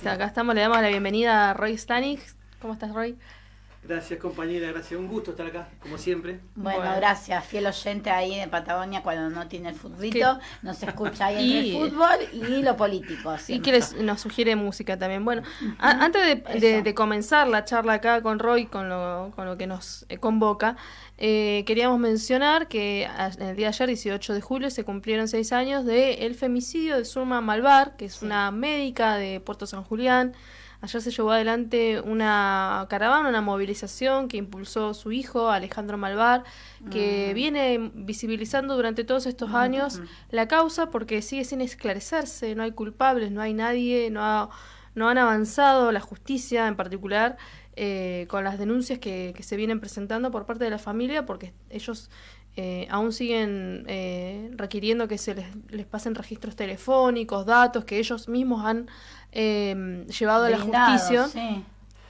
Acá estamos, le damos la bienvenida a Roy Stanik. ¿Cómo estás, Roy? Gracias, compañera, gracias. Un gusto estar acá, como siempre. Bueno, gracias. Fiel oyente ahí de Patagonia cuando no tiene el futbolito. Nos escucha ahí entre el fútbol y lo político. Siempre. Y que nos sugiere música también. Bueno, antes de comenzar la charla acá con Roy, con lo que nos convoca, queríamos mencionar que el día de ayer, 18 de julio, se cumplieron 6 años del femicidio de Zulma Malvar, que es una médica de Puerto San Julián. Ayer se llevó adelante una caravana, una movilización que impulsó su hijo, Alejandro Malvar, que viene visibilizando durante todos estos años la causa porque sigue sin esclarecerse, no hay culpables, no hay nadie, no han avanzado la justicia en particular con las denuncias que se vienen presentando por parte de la familia, porque ellos aún siguen requiriendo que se les pasen registros telefónicos, datos que ellos mismos han llevado a la justicia,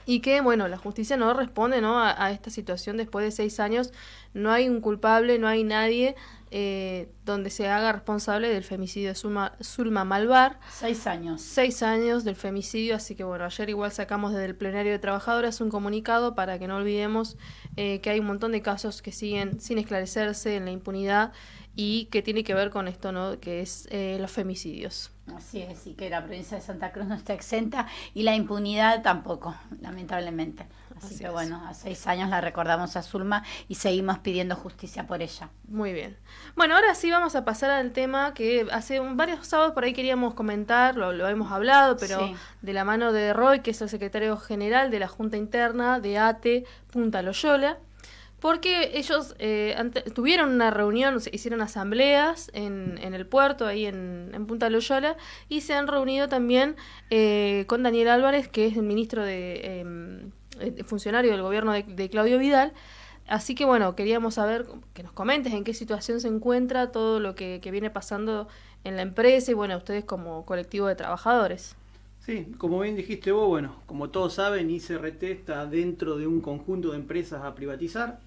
y que, bueno, la justicia no responde, ¿no?, a esta situación después de 6 años. No hay un culpable, no hay nadie donde se haga responsable del femicidio de Zulma Malvar. 6 años. 6 años del femicidio, así que bueno, ayer igual sacamos desde el plenario de trabajadoras un comunicado para que no olvidemos que hay un montón de casos que siguen sin esclarecerse en la impunidad y que tiene que ver con esto, ¿no?, que es los femicidios. Así es, y que la provincia de Santa Cruz no está exenta y la impunidad tampoco, lamentablemente. Así que bueno, a 6 años la recordamos a Zulma y seguimos pidiendo justicia por ella. Muy bien. Bueno, ahora sí vamos a pasar al tema que hace varios sábados por ahí queríamos comentar, lo hemos hablado, pero de la mano de Roy, que es el secretario general de la Junta Interna de ATE Punta Loyola, porque ellos tuvieron una reunión, hicieron asambleas en el puerto, ahí en Punta Loyola, y se han reunido también con Daniel Álvarez, que es el ministro funcionario del gobierno de Claudio Vidal. Así que bueno, queríamos saber, que nos comentes en qué situación se encuentra todo lo que viene pasando en la empresa y bueno, ustedes como colectivo de trabajadores. Sí, como bien dijiste vos, bueno, como todos saben, ICRT está dentro de un conjunto de empresas a privatizar.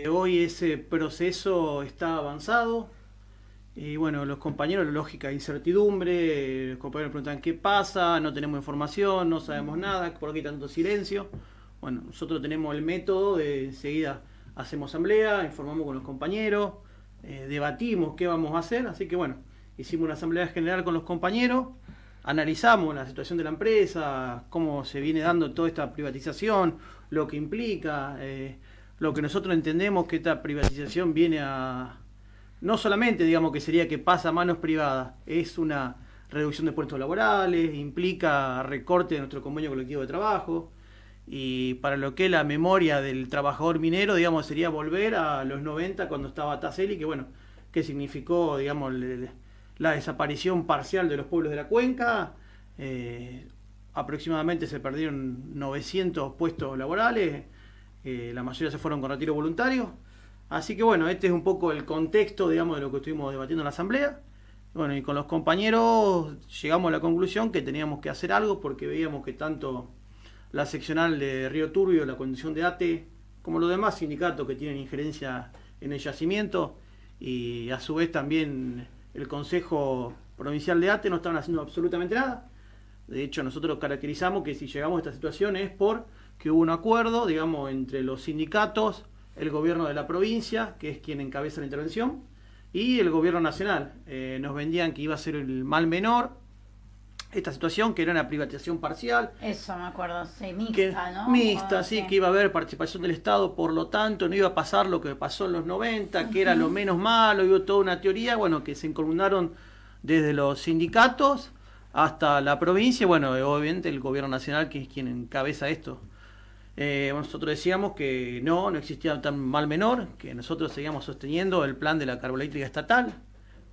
Hoy ese proceso está avanzado y bueno, los compañeros, la lógica de incertidumbre, los compañeros preguntan qué pasa, no tenemos información, no sabemos nada, por qué hay tanto silencio. Bueno, nosotros tenemos el método de enseguida hacemos asamblea, informamos con los compañeros, debatimos qué vamos a hacer, así que bueno, hicimos una asamblea general con los compañeros, analizamos la situación de la empresa, cómo se viene dando toda esta privatización, lo que implica, lo que nosotros entendemos que esta privatización viene a, no solamente digamos que sería que pasa a manos privadas, es una reducción de puestos laborales, implica recorte de nuestro convenio colectivo de trabajo, y para lo que es la memoria del trabajador minero, digamos, sería volver a los 90 cuando estaba Taceli, que bueno, que significó, digamos, la desaparición parcial de los pueblos de la cuenca. Aproximadamente se perdieron 900 puestos laborales, la mayoría se fueron con retiro voluntario. Así que bueno, este es un poco el contexto, digamos, de lo que estuvimos debatiendo en la asamblea. Bueno, y con los compañeros llegamos a la conclusión que teníamos que hacer algo porque veíamos que tanto la seccional de Río Turbio, la condición de ATE, como los demás sindicatos que tienen injerencia en el yacimiento, y a su vez también el Consejo Provincial de ATE no estaban haciendo absolutamente nada. De hecho, nosotros caracterizamos que si llegamos a esta situación es porque hubo un acuerdo, digamos, entre los sindicatos, el gobierno de la provincia, que es quien encabeza la intervención, y el gobierno nacional. Nos vendían que iba a ser el mal menor esta situación, que era una privatización parcial. Eso me acuerdo, sí, mixta, ¿no? Mixta, sí, que iba a haber participación del Estado, por lo tanto no iba a pasar lo que pasó en los 90, que era lo menos malo, y hubo toda una teoría, bueno, que se encolumnaron desde los sindicatos hasta la provincia, bueno, obviamente el gobierno nacional, que es quien encabeza esto. Nosotros decíamos que no existía tan mal menor, que nosotros seguíamos sosteniendo el plan de la carboeléctrica estatal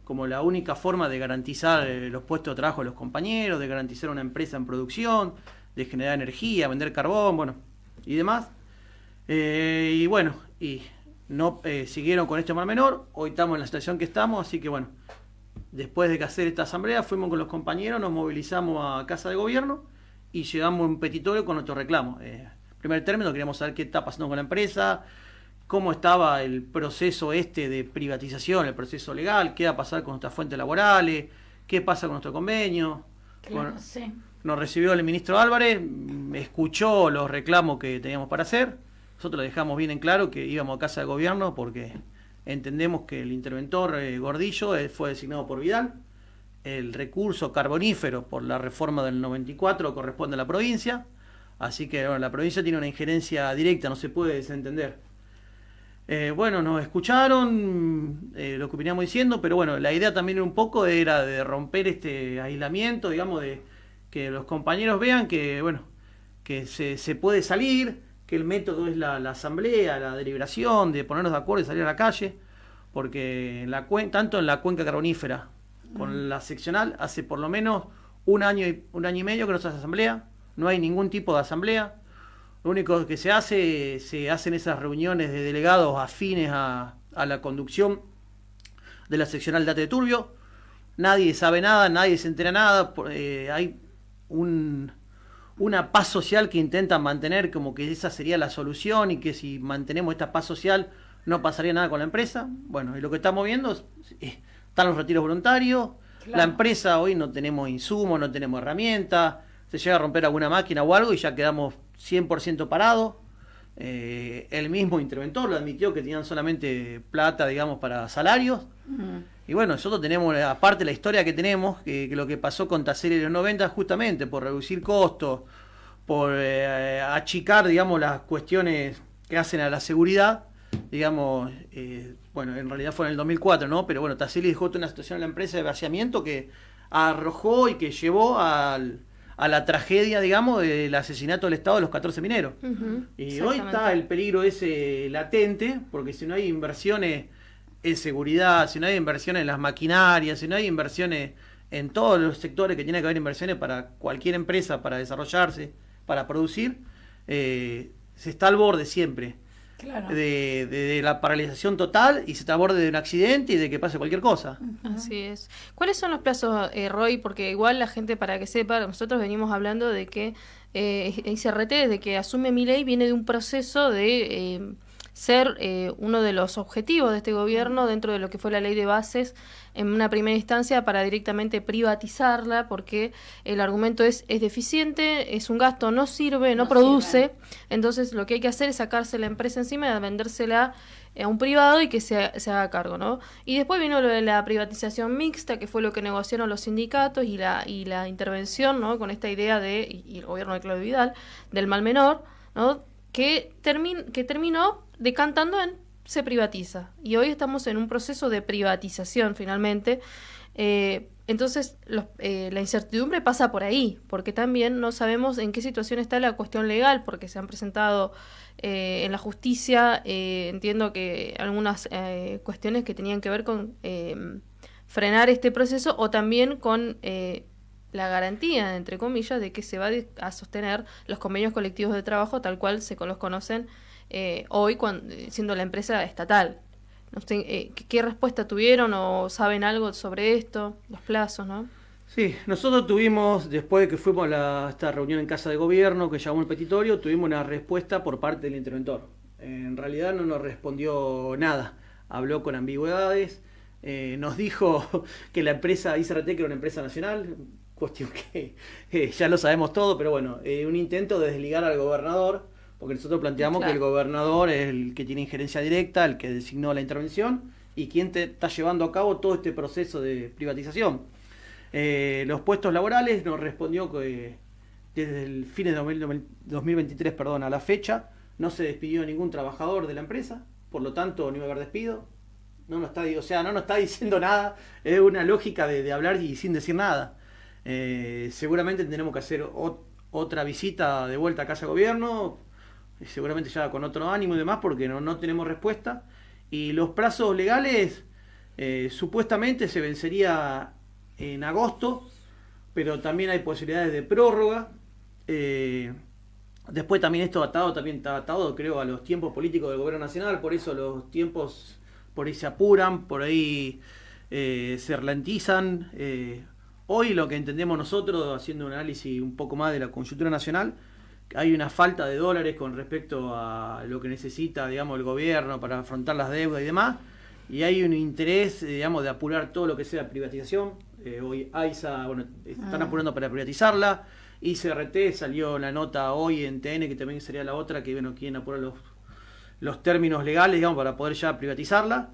como la única forma de garantizar los puestos de trabajo de los compañeros, de garantizar una empresa en producción, de generar energía, vender carbón, bueno, y demás. Y bueno, y no siguieron con este mal menor. Hoy estamos en la situación que estamos, así que bueno, después de hacer esta asamblea, fuimos con los compañeros, nos movilizamos a Casa de Gobierno y llegamos a un petitorio con nuestro reclamo. Primer término, queríamos saber qué está pasando con la empresa, cómo estaba el proceso de privatización, el proceso legal, qué va a pasar con nuestras fuentes laborales, qué pasa con nuestro convenio. Claro, bueno, sí. nos recibió el ministro Álvarez, escuchó los reclamos que teníamos para hacer. Nosotros le dejamos bien en claro que íbamos a Casa de Gobierno porque entendemos que el interventor Gordillo fue designado por Vidal. El recurso carbonífero por la reforma del 94 corresponde a la provincia. Así que bueno, la provincia tiene una injerencia directa, no se puede desentender. Bueno, nos escucharon lo que veníamos diciendo, pero bueno, la idea también un poco era de romper este aislamiento, digamos, de que los compañeros vean que, bueno, que se puede salir, que el método es la asamblea, la deliberación, de ponernos de acuerdo y salir a la calle, porque tanto en la cuenca carbonífera con la seccional hace por lo menos un año y medio que no se hace asamblea, no hay ningún tipo de asamblea. Lo único que se hacen esas reuniones de delegados afines a la conducción de la seccional de Ate de Turbio. Nadie sabe nada, nadie se entera nada. Hay una paz social que intentan mantener como que esa sería la solución y que si mantenemos esta paz social no pasaría nada con la empresa. Bueno, y lo que estamos viendo están los retiros voluntarios. Claro. La empresa hoy no tenemos insumos, no tenemos herramientas. Se llega a romper alguna máquina o algo y ya quedamos 100% parados. El mismo interventor lo admitió que tenían solamente plata, digamos, para salarios. Y bueno, nosotros tenemos, aparte la historia que tenemos, que lo que pasó con Tassel en los 90, justamente por reducir costos, por achicar, digamos, las cuestiones que hacen a la seguridad, digamos, bueno, en realidad fue en el 2004, ¿no? Pero bueno, Tassel dejó toda una situación en la empresa de vaciamiento que arrojó y que llevó a la tragedia, digamos, del asesinato del Estado de los 14 mineros. Y hoy está el peligro ese latente, porque si no hay inversiones en seguridad, si no hay inversiones en las maquinarias, si no hay inversiones en todos los sectores que tiene que haber inversiones para cualquier empresa, para desarrollarse, para producir, se está al borde siempre. Claro. De la paralización total y se está al borde de un accidente y de que pase cualquier cosa. Así es. ¿Cuáles son los plazos, Roy? Porque igual la gente, para que sepa, nosotros venimos hablando de que ICRT, desde que asume Milei, viene de un proceso de ser uno de los objetivos de este gobierno dentro de lo que fue la ley de bases en una primera instancia para directamente privatizarla, porque el argumento es deficiente, es un gasto, no sirve, no produce, entonces lo que hay que hacer es sacarse la empresa encima y vendérsela a un privado y que se haga cargo, ¿no? Y después vino lo de la privatización mixta, que fue lo que negociaron los sindicatos y la intervención, ¿no? Con esta idea y el gobierno de Claudio Vidal, del mal menor, ¿no? Que terminó decantando en se privatiza. Y hoy estamos en un proceso de privatización finalmente. Entonces la incertidumbre pasa por ahí, porque también no sabemos en qué situación está la cuestión legal, porque se han presentado en la justicia, entiendo que algunas cuestiones que tenían que ver con frenar este proceso o también con la garantía, entre comillas, de que se va a sostener los convenios colectivos de trabajo tal cual se los conocen hoy, siendo la empresa estatal. No sé, ¿qué respuesta tuvieron o saben algo sobre esto, los plazos, no? Sí, nosotros tuvimos, después de que fuimos a esta reunión en Casa de Gobierno, que llamó el petitorio, tuvimos una respuesta por parte del interventor. En realidad no nos respondió nada, habló con ambigüedades, nos dijo que la empresa ICRT que era una empresa nacional, cuestión que ya lo sabemos todo, pero bueno, un intento de desligar al gobernador, porque nosotros planteamos que el gobernador es el que tiene injerencia directa, el que designó la intervención y quien está llevando a cabo todo este proceso de privatización. Los puestos laborales nos respondió que desde el fin de 2023, perdón, a la fecha, no se despidió ningún trabajador de la empresa, por lo tanto no iba a haber despido. No nos está diciendo nada, es una lógica de hablar y sin decir nada. Seguramente tendremos que hacer otra visita de vuelta a Casa de Gobierno, seguramente ya con otro ánimo y demás, porque no tenemos respuesta. Y los plazos legales supuestamente se vencería en agosto, pero también hay posibilidades de prórroga. Después también esto está atado, creo, a los tiempos políticos del gobierno nacional, por eso los tiempos por ahí se apuran, por ahí se ralentizan. Hoy lo que entendemos nosotros, haciendo un análisis un poco más de la coyuntura nacional, hay una falta de dólares con respecto a lo que necesita, digamos, el gobierno para afrontar las deudas y demás, y hay un interés, digamos, de apurar todo lo que sea privatización. Hoy AISA, bueno, están apurando para privatizarla, ICRT, salió la nota hoy en TN, que también sería la otra, que bueno, quieren apurar los términos legales, digamos, para poder ya privatizarla.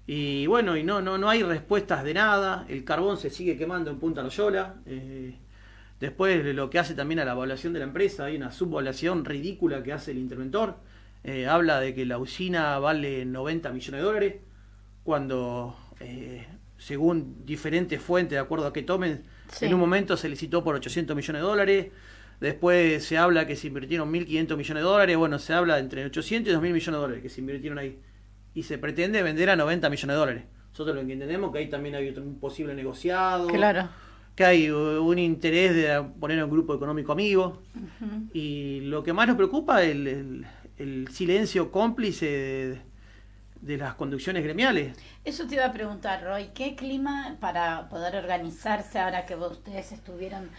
Y bueno, y no hay respuestas de nada, el carbón se sigue quemando en Punta Loyola. Después lo que hace también a la evaluación de la empresa, hay una subvaluación ridícula que hace el interventor. Habla de que la usina vale 90 millones de dólares, cuando según diferentes fuentes, de acuerdo a que tomen, Sí. en un momento se licitó por 800 millones de dólares. Después se habla que se invirtieron 1.500 millones de dólares. Bueno, se habla entre 800 y 2.000 millones de dólares que se invirtieron ahí. Y se pretende vender a 90 millones de dólares. Nosotros lo que entendemos es que ahí también hay un posible negociado. Claro. Que hay un interés de poner a un grupo económico amigo. Ujú. Y lo que más nos preocupa es el silencio cómplice de las conducciones gremiales. Eso te iba a preguntar, Roy, ¿qué clima para poder organizarse ahora que ustedes estuvieron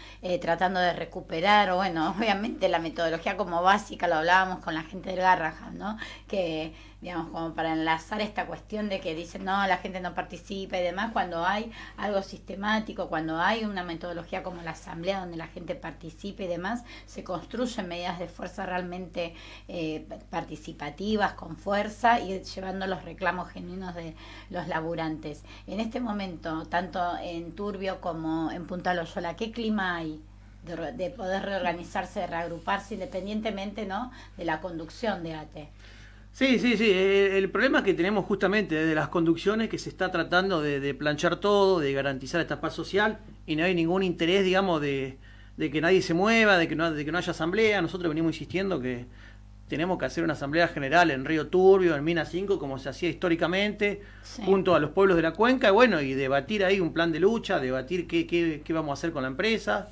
tratando de recuperar? O bueno, obviamente la metodología como básica, lo hablábamos con la gente del Garrahan, ¿no? Que, digamos, como para enlazar esta cuestión de que dicen, no, la gente no participa y demás, cuando hay algo sistemático, cuando hay una metodología como la asamblea donde la gente participe y demás, se construyen medidas de fuerza realmente participativas, con fuerza y llevando los reclamos genuinos de los laburantes. En este momento, tanto en Turbio como en Punta Loyola, ¿qué clima hay de poder reorganizarse, de reagruparse independientemente, ¿no?, de la conducción de ATE? Sí. El problema que tenemos justamente desde las conducciones, que se está tratando de planchar todo, de garantizar esta paz social, y no hay ningún interés, digamos, de que nadie se mueva, de que no haya asamblea. Nosotros venimos insistiendo que tenemos que hacer una asamblea general en Río Turbio, en Mina 5, como se hacía históricamente, Sí. junto a los pueblos de la cuenca, y bueno, y debatir ahí un plan de lucha, debatir qué vamos a hacer con la empresa,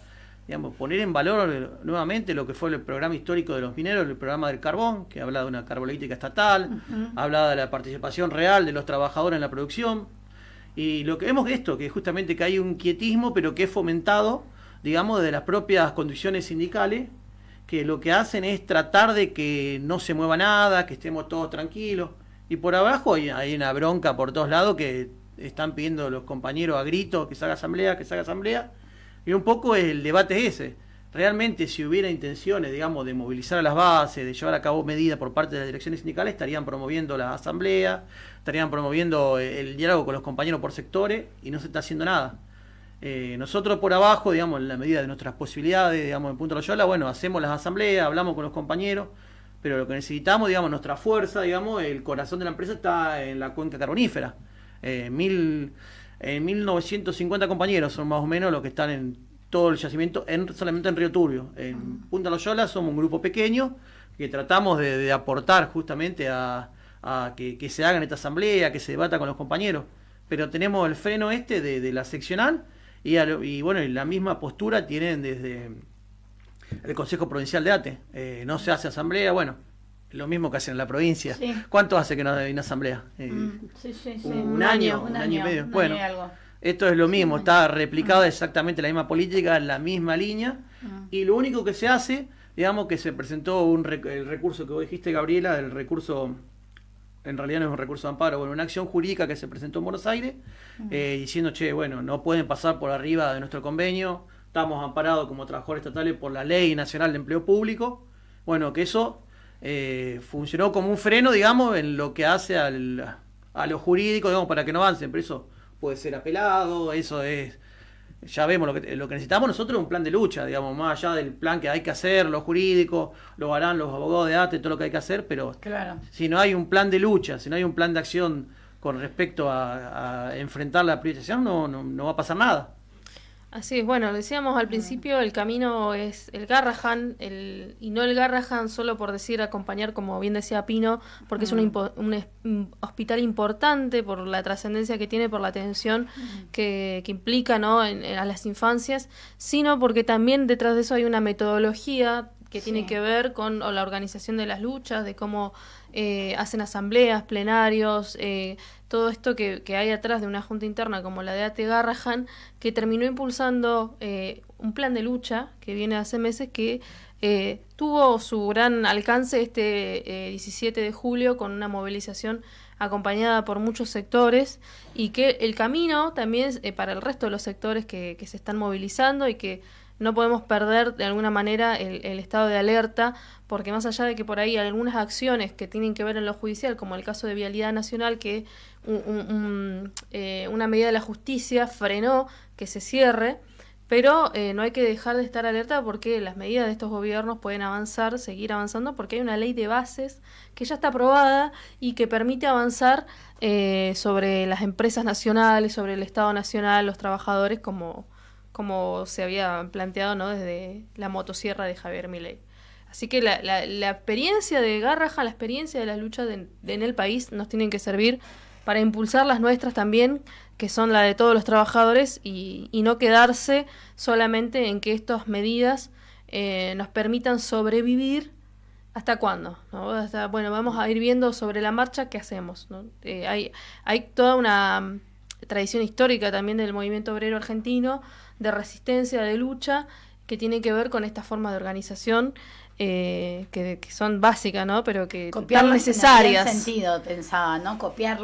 digamos, poner en valor nuevamente lo que fue el programa histórico de los mineros, el programa del carbón, que habla de una carbolítica estatal, habla de la participación real de los trabajadores en la producción, y lo que vemos es esto, que justamente que hay un quietismo, pero que es fomentado, digamos, de las propias condiciones sindicales, que lo que hacen es tratar de que no se mueva nada, que estemos todos tranquilos. Y por abajo hay una bronca por todos lados que están pidiendo los compañeros a gritos que se haga asamblea, que se haga asamblea. Y un poco el debate es ese. Realmente, si hubiera intenciones, digamos, de movilizar a las bases, de llevar a cabo medidas por parte de las direcciones sindicales, estarían promoviendo la asamblea, estarían promoviendo el diálogo con los compañeros por sectores, y no se está haciendo nada. Nosotros por abajo, digamos, en la medida de nuestras posibilidades, digamos, en Punta Loyola, bueno, hacemos las asambleas, hablamos con los compañeros, pero lo que necesitamos, digamos, nuestra fuerza, digamos, el corazón de la empresa está en la cuenca carbonífera. En 1950 compañeros son más o menos los que están en todo el yacimiento, solamente en Río Turbio. En Punta Loyola somos un grupo pequeño que tratamos de aportar justamente a que se hagan esta asamblea, que se debata con los compañeros, pero tenemos el freno de la seccional. Y bueno, y la misma postura tienen desde el Consejo Provincial de ATE. No se hace asamblea, bueno, lo mismo que hacen en la provincia. Sí. ¿Cuánto hace que no hay una asamblea? Sí. Un año y medio. Bueno, y algo. esto es lo mismo, está replicada exactamente la misma política, en la misma línea, y lo único que se hace, digamos, que se presentó el recurso que vos dijiste, Gabriela, el recurso... En realidad no es un recurso de amparo, bueno, una acción jurídica que se presentó en Buenos Aires, diciendo, bueno, no pueden pasar por arriba de nuestro convenio, estamos amparados como trabajadores estatales por la Ley Nacional de Empleo Público. Bueno, que eso funcionó como un freno, digamos, en lo que hace a lo jurídico, digamos, para que no avancen, pero eso puede ser apelado, eso es... Ya vemos lo que necesitamos nosotros es un plan de lucha, digamos, más allá del plan que hay que hacer, lo jurídico, lo harán los abogados de ATE, todo lo que hay que hacer, pero Claro. si no hay un plan de lucha, si no hay un plan de acción con respecto a enfrentar la privatización, no va a pasar nada. Así es, bueno, decíamos al principio, el camino es el Garrahan, y no el Garrahan solo por decir acompañar, como bien decía Pino, porque es un hospital importante por la trascendencia que tiene, por la atención que implica, ¿no?, a las infancias, sino porque también detrás de eso hay una metodología que tiene que ver con la organización de las luchas, de cómo hacen asambleas, plenarios, todo esto que hay atrás de una junta interna como la de ATE Garrahan, que terminó impulsando un plan de lucha que viene hace meses, que tuvo su gran alcance este 17 de julio con una movilización acompañada por muchos sectores, y que el camino también para el resto de los sectores que se están movilizando y que no podemos perder de alguna manera el estado de alerta, porque más allá de que por ahí algunas acciones que tienen que ver en lo judicial, como el caso de Vialidad Nacional, que una medida de la justicia frenó que se cierre, pero no hay que dejar de estar alerta porque las medidas de estos gobiernos pueden avanzar, seguir avanzando, porque hay una ley de bases que ya está aprobada y que permite avanzar sobre las empresas nacionales, sobre el Estado nacional, los trabajadores, como se había planteado, ¿no?, desde la motosierra de Javier Milei. Así que la experiencia de Garrahan, la experiencia de las luchas en el país nos tienen que servir para impulsar las nuestras también, que son la de todos los trabajadores, y no quedarse solamente en que estas medidas nos permitan sobrevivir. ¿Hasta cuándo? ¿No? Bueno, vamos a ir viendo sobre la marcha qué hacemos, ¿no? Hay toda una tradición histórica también del movimiento obrero argentino, de resistencia, de lucha, que tiene que ver con esta forma de organización que son básicas, ¿no? Pero que tan necesarias. En el sentido, pensaba, ¿no? Copiar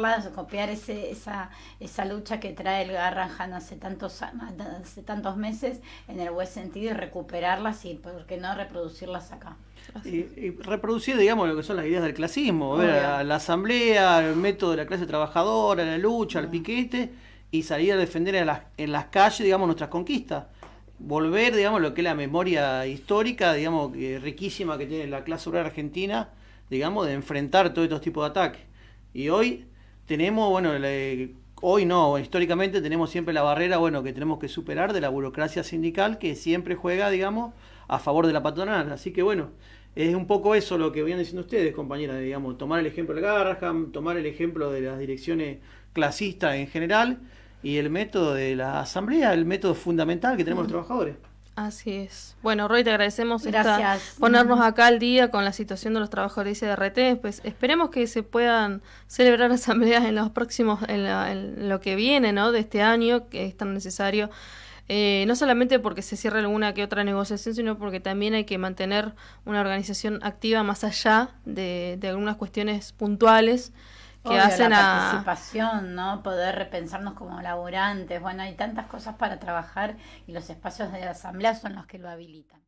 esa lucha que trae el Garrahan hace tantos meses, en el buen sentido, y recuperarlas y, ¿por qué no, reproducirlas acá? Y reproducir, digamos, lo que son las ideas del clasismo, ver la asamblea, el método de la clase trabajadora, la lucha, el piquete, y salir a defender en las calles, digamos, nuestras conquistas. Volver, digamos, lo que es la memoria histórica, digamos, riquísima que tiene la clase obrera argentina, digamos, de enfrentar todos estos tipos de ataques. Y hoy tenemos, bueno, hoy no, históricamente tenemos siempre la barrera, bueno, que tenemos que superar de la burocracia sindical, que siempre juega, digamos, a favor de la patronal. Así que, bueno, es un poco eso lo que venían diciendo ustedes, compañeras, digamos, tomar el ejemplo del Garrahan, tomar el ejemplo de las direcciones clasistas en general, y el método de la asamblea, el método fundamental que tenemos los trabajadores. Así es. Bueno, Roy, te agradecemos ponernos acá al día con la situación de los trabajadores de ICRT. Pues esperemos que se puedan celebrar asambleas en los próximos, en lo que viene, ¿no?, de este año, que es tan necesario. No solamente porque se cierre alguna que otra negociación, sino porque también hay que mantener una organización activa más allá de algunas cuestiones puntuales que hacen la participación, ¿no? Poder repensarnos como laburantes. Bueno, hay tantas cosas para trabajar y los espacios de la asamblea son los que lo habilitan.